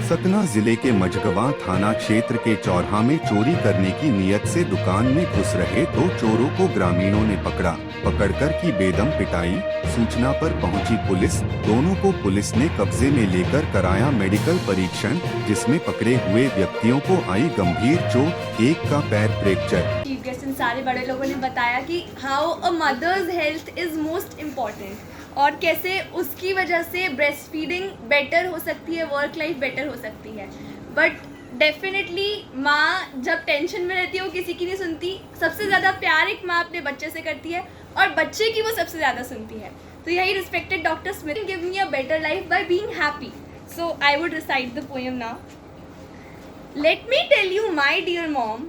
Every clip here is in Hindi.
सतना जिले के मझगवां थाना क्षेत्र के चौराहा में चोरी करने की नीयत से दुकान में घुस रहे 2 चोरों को ग्रामीणों ने पकड़कर की बेदम पिटाई। सूचना पर पहुंची पुलिस, दोनों को पुलिस ने कब्जे में लेकर कराया मेडिकल परीक्षण, जिसमें पकड़े हुए व्यक्तियों को आई गंभीर चोट, एक का पैर फ्रैक्चर। चीफ गेस्ट सारे बड़े लोगों ने बताया कि how a mother's health is most important और कैसे उसकी वजह से ब्रेस्ट फीडिंग बेटर हो सकती है, वर्क लाइफ बेटर हो सकती है। बट डेफिनेटली माँ जब टेंशन में रहती है वो किसी की नहीं सुनती। सबसे ज़्यादा प्यार एक माँ अपने बच्चे से करती है और बच्चे की वो सबसे ज़्यादा सुनती है। तो यही respected doctor Smith give me a better life by being happy. So I would recite the poem now. Let me tell you my dear mom,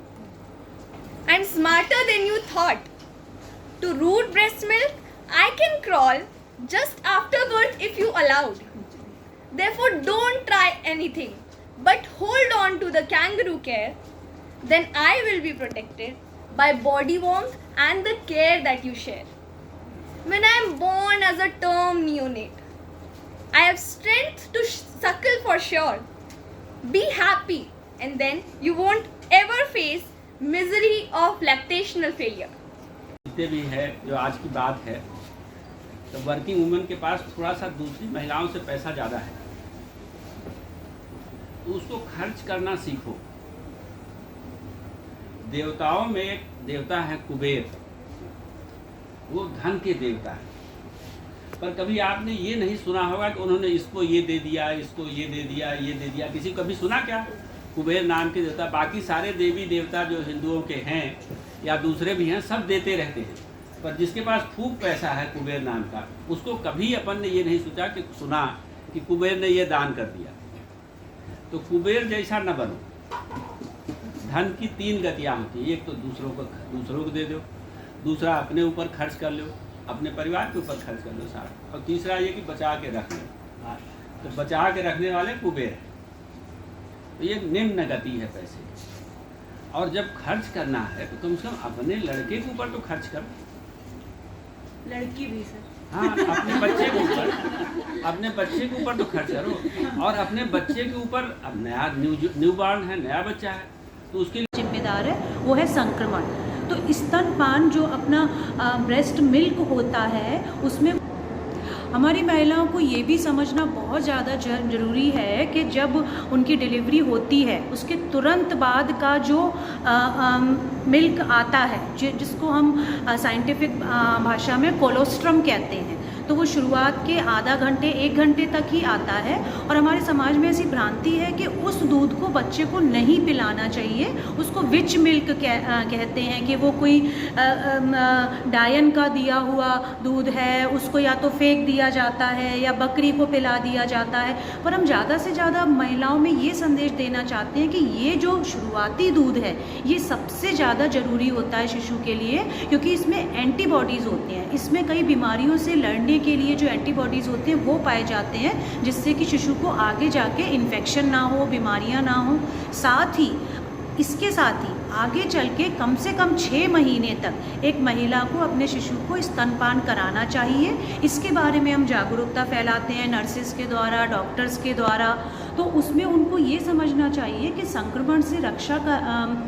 I'm smarter than you thought. To root breast milk, I can crawl just after birth if you allowed. Therefore, don't try anything, but hold on to the kangaroo care. Then I will be protected by body warmth and the care that you share. When I am born as a term neonate, I have strength to suckle for sure. Be happy, and then you won't ever face misery of lactational failure. जितने भी है जो आज की बात है, तो वर्किंग वुमेन के पास थोड़ा सा दूसरी महिलाओं से पैसा ज़्यादा है, तो उसको खर्च करना सीखो। देवताओं में एक देवता है कुबेर, वो धन के देवता है। पर कभी आपने ये नहीं सुना होगा कि उन्होंने इसको ये दे दिया, इसको ये दे दिया, ये दे दिया। किसी कभी सुना क्या? कुबेर नाम के देवता, बाकी सारे देवी देवता जो हिंदुओं के हैं या दूसरे भी हैं, सब देते रहते हैं। पर जिसके पास खूब पैसा है कुबेर नाम का, उसको कभी अपन ने ये नहीं सोचा कि सुना कि कुबेर ने ये दान कर दिया। तो कुबेर जैसा न बनो। धन की 3 गतियाँ होती हैं। एक तो दूसरों को दे दो, दूसरा अपने ऊपर खर्च कर लो, अपने परिवार के ऊपर खर्च कर लो सारा, और तीसरा ये कि बचा के रख लो। तो बचा के रखने वाले कुबेर हैं। तो ये निम्न गति है पैसे की। और जब खर्च करना है तो कम से कम अपने लड़के के ऊपर तो खर्च करो। लड़की भी सर, हाँ, अपने बच्चे के ऊपर तो खर्च करो। और अपने बच्चे के ऊपर, अब नया न्यू बॉर्न है, नया बच्चा है, तो उसके लिए जिम्मेदार है वो है संक्रमण। तो स्तनपान जो अपना ब्रेस्ट मिल्क होता है, उसमें हमारी महिलाओं को ये भी समझना बहुत ज़्यादा ज़रूरी है कि जब उनकी डिलीवरी होती है उसके तुरंत बाद का जो मिल्क आता है, जिसको हम साइंटिफिक भाषा में कोलोस्ट्रम कहते हैं, तो वो शुरुआत के आधा घंटे 1 घंटे तक ही आता है। और हमारे समाज में ऐसी भ्रांति है कि उस दूध को बच्चे को नहीं पिलाना चाहिए। उसको विच मिल्क कहते हैं कि वो कोई डायन का दिया हुआ दूध है, उसको या तो फेंक दिया जाता है या बकरी को पिला दिया जाता है। पर हम ज़्यादा से ज़्यादा महिलाओं में ये संदेश देना चाहते हैं कि ये जो शुरुआती दूध है ये सबसे ज़्यादा ज़रूरी होता है शिशु के लिए, क्योंकि इसमें एंटीबॉडीज़ होती हैं। इसमें कई बीमारियों से लड़ने के लिए जो एंटीबॉडीज़ होते हैं वो पाए जाते हैं, जिससे कि शिशु को आगे जाके इन्फेक्शन ना हो, बीमारियां ना हो। इसके साथ ही आगे चल के कम से कम 6 महीने तक एक महिला को अपने शिशु को स्तनपान कराना चाहिए। इसके बारे में हम जागरूकता फैलाते हैं नर्सेस के द्वारा, डॉक्टर्स के द्वारा। तो उसमें उनको ये समझना चाहिए कि संक्रमण से रक्षा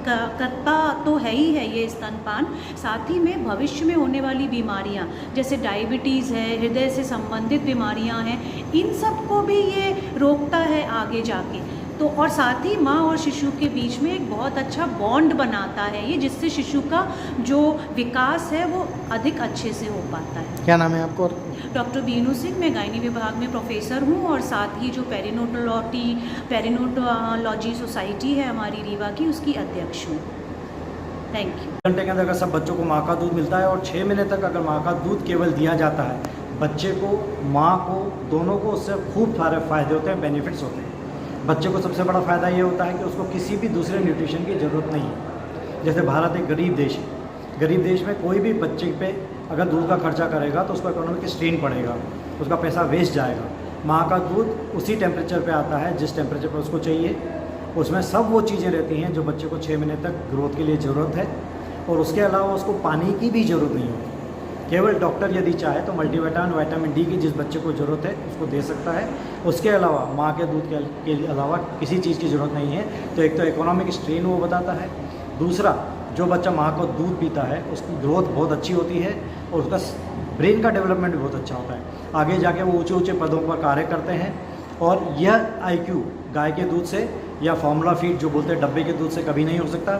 करता तो है ही है ये स्तनपान, साथ ही में भविष्य में होने वाली बीमारियां जैसे डायबिटीज़ है, हृदय से संबंधित बीमारियां हैं, इन सब को भी ये रोकता है आगे जाके। तो और साथ ही माँ और शिशु के बीच में एक बहुत अच्छा बॉन्ड बनाता है ये, जिससे शिशु का जो विकास है वो अधिक अच्छे से हो पाता है। क्या नाम है आपको? डॉक्टर बीनू सिंह, मैं गायनी विभाग में प्रोफेसर हूँ और साथ ही जो पेरिनोटोलॉजी सोसाइटी है हमारी रीवा की, उसकी अध्यक्ष हूँ। Thank you. घंटे के अंदर अगर सब बच्चों को माँ का दूध मिलता है और 6 महीने तक अगर माँ का दूध केवल दिया जाता है, बच्चे को, माँ को, दोनों को उससे खूब सारे फ़ायदे होते हैं, बेनिफिट्स होते हैं। बच्चे को सबसे बड़ा फ़ायदा ये होता है कि उसको किसी भी दूसरे न्यूट्रिशन की ज़रूरत नहीं है। जैसे भारत एक गरीब देश है, गरीब देश में कोई भी बच्चे पे अगर दूध का खर्चा करेगा तो उसको इकोनॉमिक स्ट्रेन पड़ेगा, उसका पैसा वेस्ट जाएगा। माँ का दूध उसी टेम्परेचर पे आता है जिस टेम्परेचर पर उसको चाहिए। उसमें सब वो चीज़ें रहती हैं जो बच्चे को 6 महीने तक ग्रोथ के लिए ज़रूरत है, और उसके अलावा उसको पानी की भी ज़रूरत नहीं होती केवल डॉक्टर यदि चाहे तो मल्टीविटामिन विटामिन डी की जिस बच्चे को ज़रूरत है उसको दे सकता है। उसके अलावा माँ के दूध के अलावा किसी चीज़ की ज़रूरत नहीं है। तो एक तो इकोनॉमिक स्ट्रेन वो बताता है, दूसरा जो बच्चा माँ को दूध पीता है उसकी ग्रोथ बहुत अच्छी होती है और उसका ब्रेन का डेवलपमेंट भी बहुत अच्छा होता है। आगे जाके वो ऊंचे ऊंचे पदों पर कार्य करते हैं। और यह IQ गाय के दूध से या फार्मूला फीड जो बोलते हैं डब्बे के दूध से कभी नहीं हो सकता,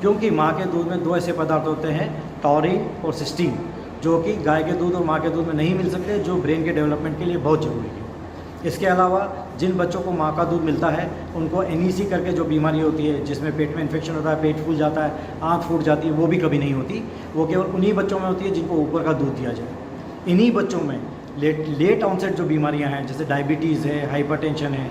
क्योंकि माँ के दूध में 2 ऐसे पदार्थ होते हैं, टॉरिन और सिस्टीन, जो कि गाय के दूध और माँ के दूध में नहीं मिल सकते, जो ब्रेन के डेवलपमेंट के लिए बहुत ज़रूरी है। इसके अलावा जिन बच्चों को माँ का दूध मिलता है उनको NEC करके जो बीमारी होती है जिसमें पेट में इन्फेक्शन होता है, पेट फूल जाता है, आँख फूट जाती है, वो भी कभी नहीं होती। वो केवल उन्हीं बच्चों में होती है जिनको ऊपर का दूध दिया जाए। इन्हीं बच्चों में लेट ऑनसेट जो बीमारियां हैं जैसे डायबिटीज़ है, हाइपरटेंशन है,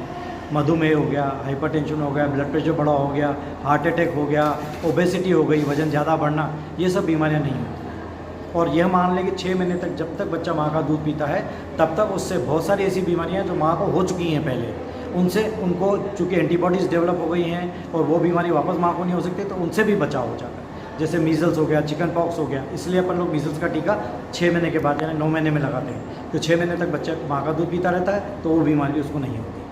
मधुमेह हो गया, हाइपरटेंशन हो गया, ब्लड प्रेशर बढ़ा हो गया, हार्ट अटैक हो गया, ओबेसिटी हो गई, वज़न ज़्यादा बढ़ना, ये सब बीमारियां नहीं होती। और यह मान लें कि 6 महीने तक जब तक बच्चा माँ का दूध पीता है तब तक उससे बहुत सारी ऐसी बीमारियां जो माँ को हो चुकी हैं पहले, उनको चूँकि एंटीबॉडीज़ डेवलप हो गई हैं और वो बीमारी वापस माँ को नहीं हो सकती, तो उनसे भी बचाव हो जाता है। जैसे मीज़ल्स हो गया, चिकन पॉक्स हो गया, इसलिए अपन लोग मीज़ल्स का टीका 6 महीने के बाद यानी 9 महीने में लगाते हैं। तो 6 महीने तक बच्चा माँ का दूध पीता रहता है तो वो बीमारी उसको नहीं होती।